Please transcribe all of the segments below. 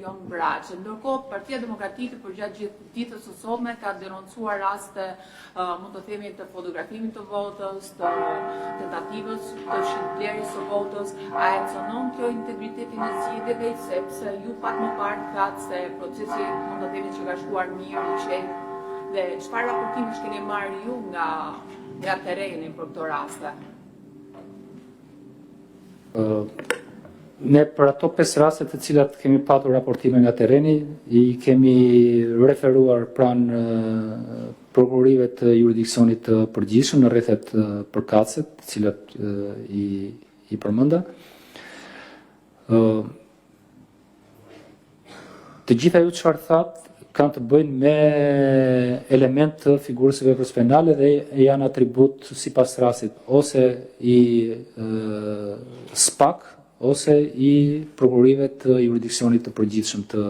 Elion Braçë. Ndërkohë, Partia Demokratike përgjatë gjithë ditës së sotme ka denoncuar raste, mund të themi, të fotografimit të votës, të tentativës të shitblerjes së votës. A e cënon kjo integritetin e zgjedhjeve, sepse ju pak më parë thatë se procesi mund të themi që ka shkuar mirë, i qetë, dhe çfarë raportimesh keni marrë ju nga tereni për këto raste? Ne për ato 5 raste të cilat kemi patur raportime nga tereni, i kemi referuar pranë prokurorive të jurisdiksionit të përgjithshëm në rrethet përkatëse, të cilat i përmenda. Të gjitha ju çfarë thatë kanë të bëjnë me element të figurës së veprës penale dhe janë atribut sipas rastit ose i SPAK ose i prokurorive të jurisdiksionit të përgjithshëm të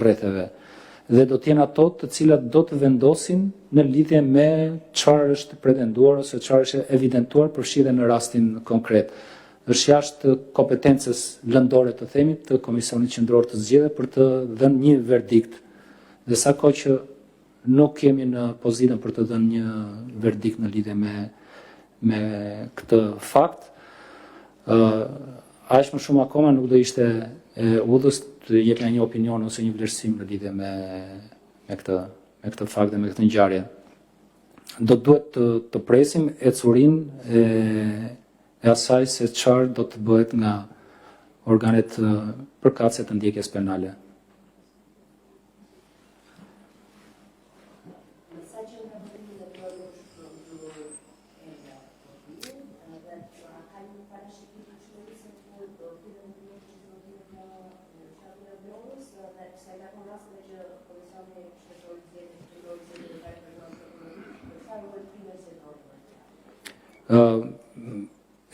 rretheve. Dhe do të jenë ato të cilat do të vendosin në lidhje me çfarë është pretenduar ose çfarë është evidentuar përfshirë në rastin konkret. Është jashtë kompetencës lëndore të themi të Komisionit Qendror të Zgjedhjeve për të dhënë një verdikt. Dhe sa kohë që nuk kemi në pozitën për të dhënë një verdikt në lidhje me këtë fakt, aq më shumë akoma nuk do ishte udhës të jepja një opinion ose një vlerësim në lidhje me këtë fakt dhe me këtë ngjarje. Do duhet të presim ecurinë e asaj se çfarë do të bëhet nga organet përkatëse të ndjekjes penale.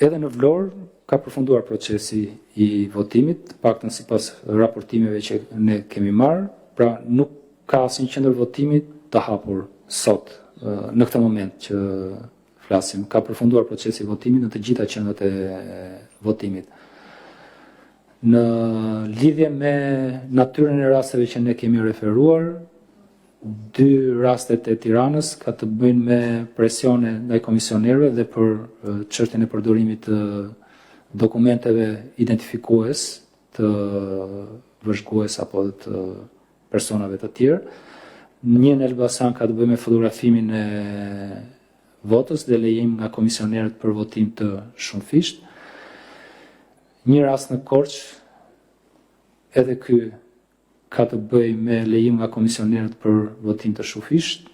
Edhe në Vlorë ka përfunduar procesi i votimit, paktën sipas raportimeve që ne kemi marrë, pra nuk ka asnjë qendër votimi të hapur sot, në këtë moment që flasim. Ka përfunduar procesi i votimit në të gjitha qendrat e votimit. Në lidhje me natyrën e rasteve që ne kemi referuar, 2 rastet e Tiranës ka të bëjnë me presione ndaj komisionerëve dhe për çështjen e përdorimit të dokumenteve identifikues të vëzhgues apo të personave të tjerë. Një në Elbasan ka të bëjë me fotografimin e votës dhe lejim nga komisionerët për votim të shumëfisht. Një rast në Korçë, edhe ky ka të bëjë me lejim nga komisionerët për votim të shumëfisht.